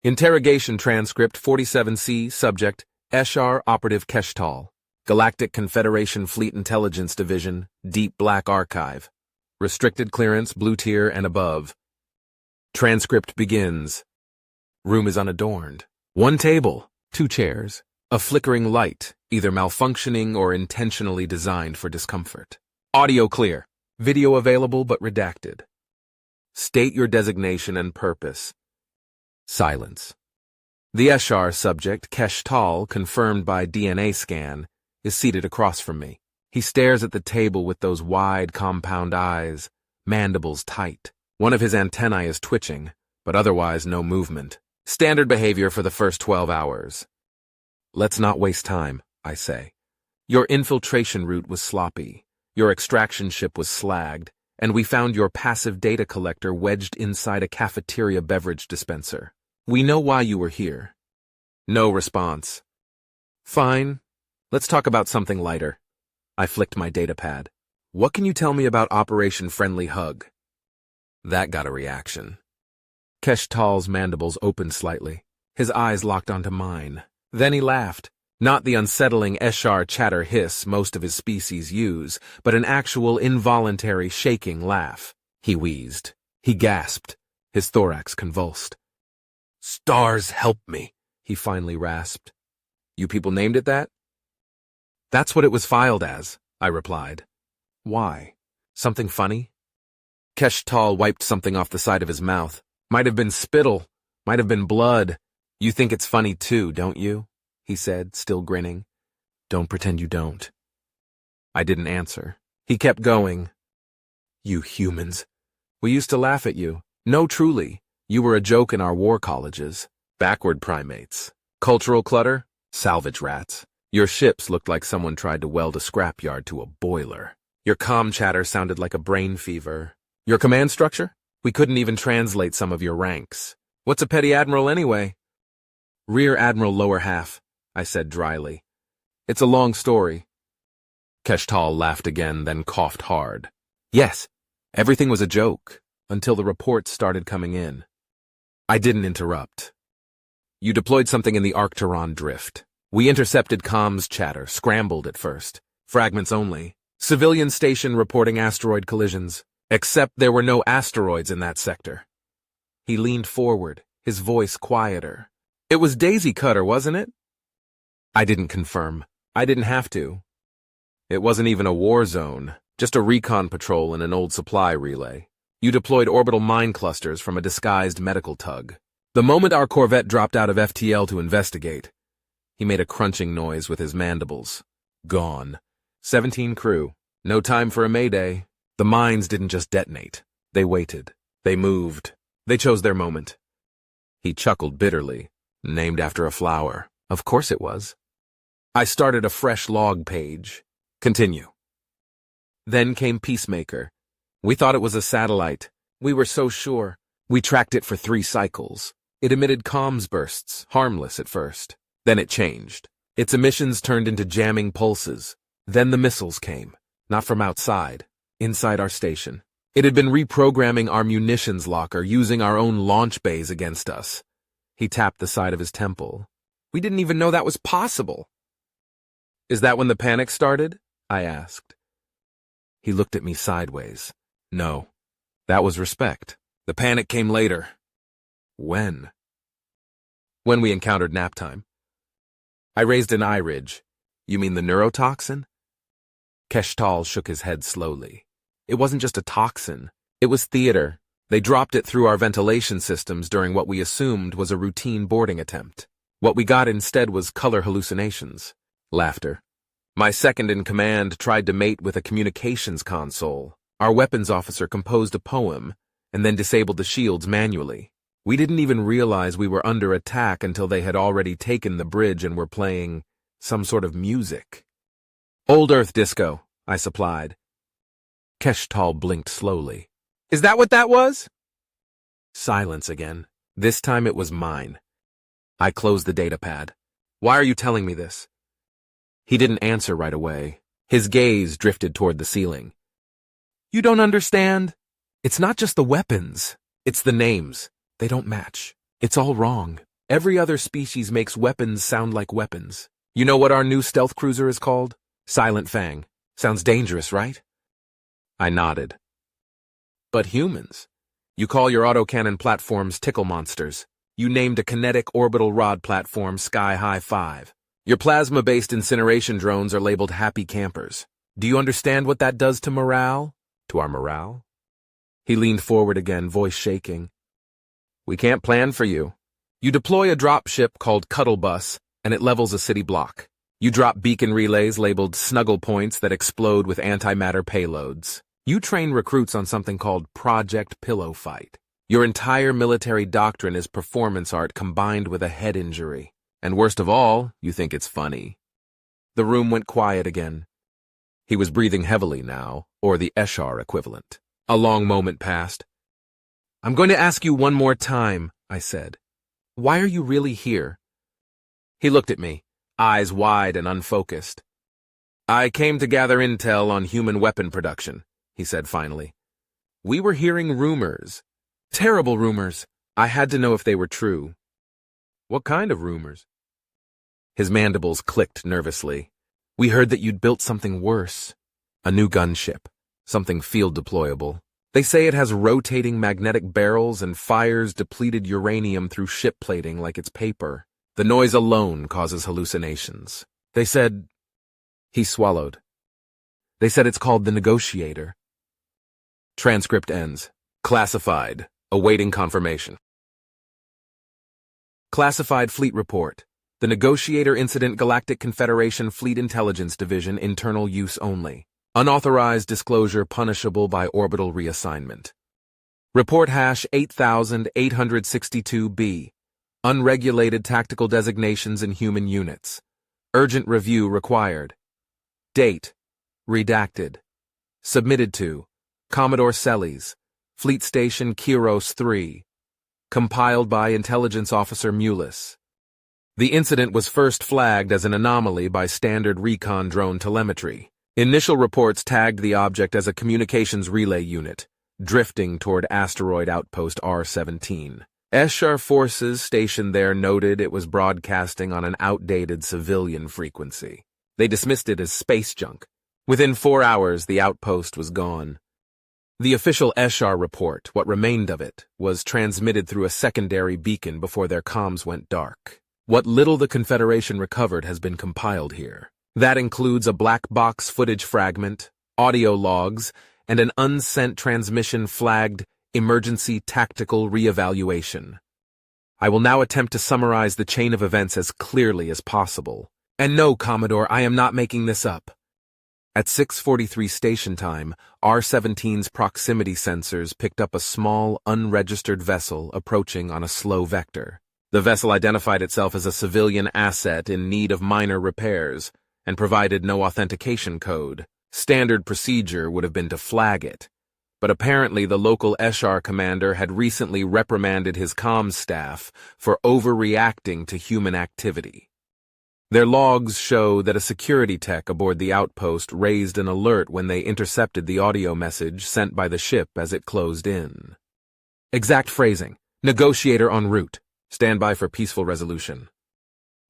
Interrogation transcript 47C, subject, Eshar Operative Keshtal, Galactic Confederation Fleet Intelligence Division, Deep Black Archive. Restricted clearance, blue tier and above. Transcript begins. Room is unadorned. One table, 2 chairs, a flickering light, either malfunctioning or intentionally designed for discomfort. Audio clear. Video available but redacted. State your designation and purpose. Silence. The Eshar subject, Keshtal, confirmed by DNA scan, is seated across from me. He stares at the table with those wide, compound eyes, mandibles tight. One of his antennae is twitching, but otherwise no movement. Standard behavior for the first 12 hours. Let's not waste time, I say. Your infiltration route was sloppy, your extraction ship was slagged, and we found your passive data collector wedged inside a cafeteria beverage dispenser. We know why you were here. No response. Fine. Let's talk about something lighter. I flicked my datapad. What can you tell me about Operation Friendly Hug? That got a reaction. Keshtal's mandibles opened slightly. His eyes locked onto mine. Then he laughed. Not the unsettling Eshar chatter hiss most of his species use, but an actual involuntary shaking laugh. He wheezed. He gasped. His thorax convulsed. "Stars help me," he finally rasped. "You people named it that?" "That's what it was filed as," I replied. "Why? Something funny?" Keshtal wiped something off the side of his mouth. "Might have been spittle. Might have been blood. You think it's funny too, don't you?" he said, still grinning. "Don't pretend you don't." I didn't answer. He kept going. "You humans. We used to laugh at you. No, truly. You were a joke in our war colleges. Backward primates. Cultural clutter? Salvage rats. Your ships looked like someone tried to weld a scrapyard to a boiler. Your comm chatter sounded like a brain fever. Your command structure? We couldn't even translate some of your ranks. What's a petty admiral anyway?" "Rear admiral lower half," I said dryly. "It's a long story." Keshtal laughed again, then coughed hard. "Yes, everything was a joke, until the reports started coming in." I didn't interrupt. "You deployed something in the Arcturon drift. We intercepted comms chatter, scrambled at first. Fragments only. Civilian station reporting asteroid collisions. Except there were no asteroids in that sector." He leaned forward, his voice quieter. "It was Daisy Cutter, wasn't it?" I didn't confirm. I didn't have to. It wasn't even a war zone, just a recon patrol and an old supply relay. You deployed orbital mine clusters from a disguised medical tug. The moment our corvette dropped out of FTL to investigate, he made a crunching noise with his mandibles. Gone. 17 crew. No time for a mayday. The mines didn't just detonate. They waited. They moved. They chose their moment. He chuckled bitterly. Named after a flower. Of course it was. I started a fresh log page. Continue. Then came Peacemaker. We thought it was a satellite. We were so sure. We tracked it for 3 cycles. It emitted comms bursts, harmless at first. Then it changed. Its emissions turned into jamming pulses. Then the missiles came. Not from outside. Inside our station. It had been reprogramming our munitions locker, using our own launch bays against us. He tapped the side of his temple. We didn't even know that was possible. "Is that when the panic started?" I asked. He looked at me sideways. "No. That was respect. The panic came later." "When?" "When we encountered nap time." I raised an eye ridge. "You mean the neurotoxin?" Keshtal shook his head slowly. "It wasn't just a toxin. It was theater. They dropped it through our ventilation systems during what we assumed was a routine boarding attempt. What we got instead was color hallucinations." Laughter. "My second-in-command tried to mate with a communications console. Our weapons officer composed a poem and then disabled the shields manually. We didn't even realize we were under attack until they had already taken the bridge and were playing some sort of music." "Old Earth disco," I supplied. Keshtal blinked slowly. "Is that what that was?" Silence again. This time it was mine. I closed the datapad. "Why are you telling me this?" He didn't answer right away. His gaze drifted toward the ceiling. "You don't understand? It's not just the weapons. It's the names. They don't match. It's all wrong. Every other species makes weapons sound like weapons. You know what our new stealth cruiser is called? Silent Fang. Sounds dangerous, right? I nodded. But humans. You call your autocannon platforms tickle monsters. You named a kinetic orbital rod platform Sky-High 5. Your plasma-based incineration drones are labeled happy campers. Do you understand what that does to morale? To our morale? He leaned forward again, voice shaking. We can't plan for you. You deploy a dropship called Cuttlebus, and it levels a city block. You drop beacon relays labeled snuggle points that explode with antimatter payloads. You train recruits on something called Project Pillow Fight. Your entire military doctrine is performance art combined with a head injury. And worst of all, you think it's funny. The room went quiet again. He was breathing heavily now, or the Eshar equivalent. A long moment passed. I'm going to ask you one more time, I said. Why are you really here? He looked at me, eyes wide and unfocused. I came to gather intel on human weapon production, he said finally. We were hearing rumors. Terrible rumors. I had to know if they were true. What kind of rumors? His mandibles clicked nervously. We heard that you'd built something worse. A new gunship. Something field deployable. They say it has rotating magnetic barrels and fires depleted uranium through ship plating like it's paper. The noise alone causes hallucinations. They said... He swallowed. They said it's called the Negotiator. Transcript ends. Classified. Awaiting confirmation. Classified Fleet Report. The Negotiator Incident Galactic Confederation Fleet Intelligence Division internal use only. Unauthorized disclosure punishable by orbital reassignment. Report hash 8862B. Unregulated tactical designations in human units. Urgent review required. Date. Redacted. Submitted to Commodore Celes, Fleet Station Kiros 3. Compiled by Intelligence Officer Mullis. The incident was first flagged as an anomaly by standard recon drone telemetry. Initial reports tagged the object as a communications relay unit, drifting toward asteroid outpost R-17. Eshar forces stationed there noted it was broadcasting on an outdated civilian frequency. They dismissed it as space junk. Within 4 hours, the outpost was gone. The official Eshar report, what remained of it, was transmitted through a secondary beacon before their comms went dark. What little the Confederation recovered has been compiled here. That includes a black box footage fragment, audio logs, and an unsent transmission flagged Emergency Tactical Reevaluation. I will now attempt to summarize the chain of events as clearly as possible. And no, Commodore, I am not making this up. At 6:43 station time, R-17's proximity sensors picked up a small, unregistered vessel approaching on a slow vector. The vessel identified itself as a civilian asset in need of minor repairs and provided no authentication code. Standard procedure would have been to flag it. But apparently the local Eshar commander had recently reprimanded his comms staff for overreacting to human activity. Their logs show that a security tech aboard the outpost raised an alert when they intercepted the audio message sent by the ship as it closed in. Exact phrasing: Negotiator en route. Stand by for peaceful resolution.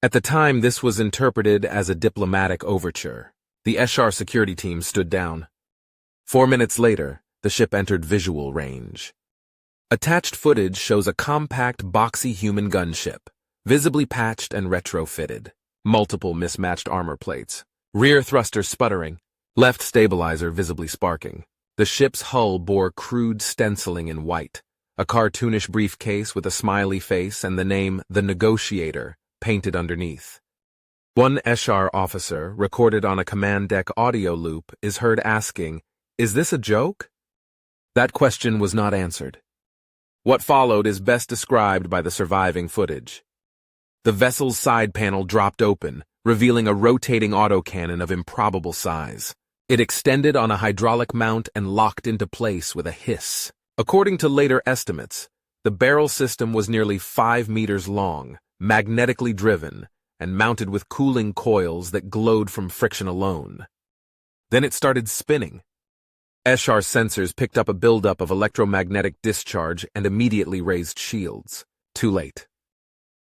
At the time, this was interpreted as a diplomatic overture. The Eshar security team stood down. 4 minutes later, the ship entered visual range. Attached footage shows a compact, boxy human gunship, visibly patched and retrofitted. Multiple mismatched armor plates. Rear thruster sputtering. Left stabilizer visibly sparking. The ship's hull bore crude stenciling in white. A cartoonish briefcase with a smiley face and the name The Negotiator painted underneath. One Eshar officer, recorded on a command deck audio loop, is heard asking, "Is this a joke?" That question was not answered. What followed is best described by the surviving footage. The vessel's side panel dropped open, revealing a rotating autocannon of improbable size. It extended on a hydraulic mount and locked into place with a hiss. According to later estimates, the barrel system was nearly 5 meters long, magnetically driven, and mounted with cooling coils that glowed from friction alone. Then it started spinning. Eshar sensors picked up a buildup of electromagnetic discharge and immediately raised shields. Too late.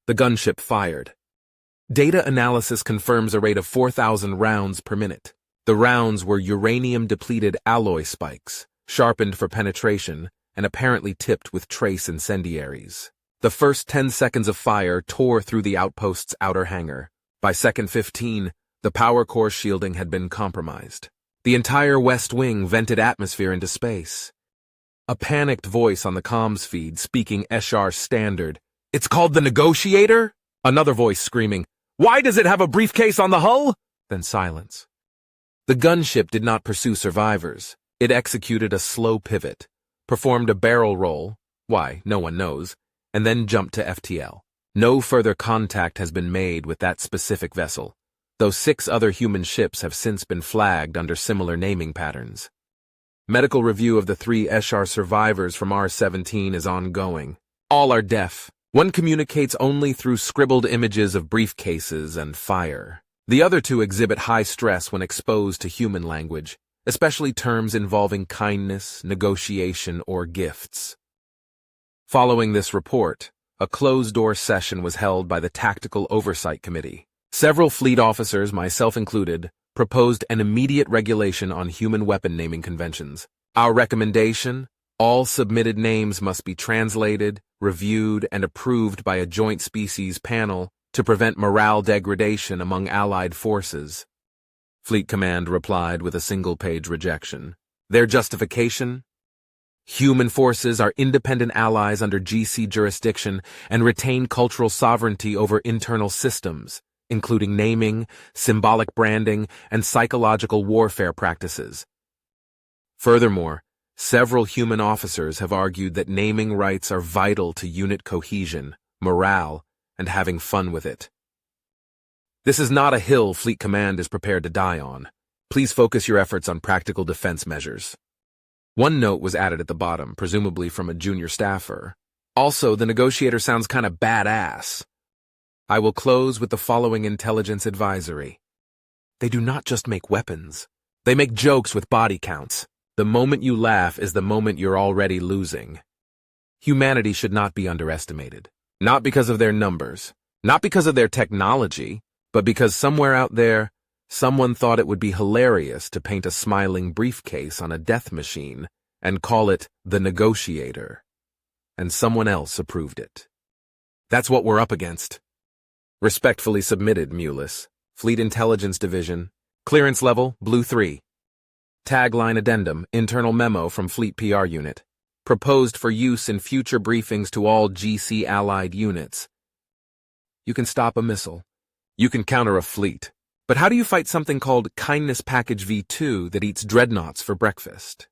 The gunship fired. Data analysis confirms a rate of 4,000 rounds per minute. The rounds were uranium-depleted alloy spikes, sharpened for penetration, and apparently tipped with trace incendiaries. The first 10 seconds of fire tore through the outpost's outer hangar. By second 15, the power core shielding had been compromised. The entire west wing vented atmosphere into space. A panicked voice on the comms feed speaking Eshar standard. "It's called the Negotiator?" Another voice screaming, "Why does it have a briefcase on the hull?" Then silence. The gunship did not pursue survivors. It executed a slow pivot, performed a barrel roll, why, no one knows, and then jumped to FTL. No further contact has been made with that specific vessel, though 6 other human ships have since been flagged under similar naming patterns. Medical review of the 3 Eshar survivors from R-17 is ongoing. All are deaf. One communicates only through scribbled images of briefcases and fire. The other 2 exhibit high stress when exposed to human language, especially terms involving kindness, negotiation, or gifts. Following this report, a closed-door session was held by the Tactical Oversight Committee. Several fleet officers, myself included, proposed an immediate regulation on human weapon naming conventions. Our recommendation: all submitted names must be translated, reviewed, and approved by a joint species panel to prevent morale degradation among Allied forces. Fleet Command replied with a single-page rejection. Their justification? Human forces are independent allies under GC jurisdiction and retain cultural sovereignty over internal systems, including naming, symbolic branding, and psychological warfare practices. Furthermore, several human officers have argued that naming rights are vital to unit cohesion, morale, and having fun with it. This is not a hill Fleet Command is prepared to die on. Please focus your efforts on practical defense measures. One note was added at the bottom, presumably from a junior staffer. Also, the Negotiator sounds kinda badass. I will close with the following intelligence advisory. They do not just make weapons. They make jokes with body counts. The moment you laugh is the moment you're already losing. Humanity should not be underestimated. Not because of their numbers, not because of their technology, but because somewhere out there, someone thought it would be hilarious to paint a smiling briefcase on a death machine and call it the Negotiator. And someone else approved it. That's what we're up against. Respectfully submitted, Mulus. Fleet Intelligence Division. Clearance level, Blue 3. Tagline addendum, internal memo from Fleet PR Unit. Proposed for use in future briefings to all GC allied units. You can stop a missile. You can counter a fleet. But how do you fight something called Kindness Package V2 that eats dreadnoughts for breakfast?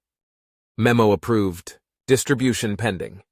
Memo approved. Distribution pending.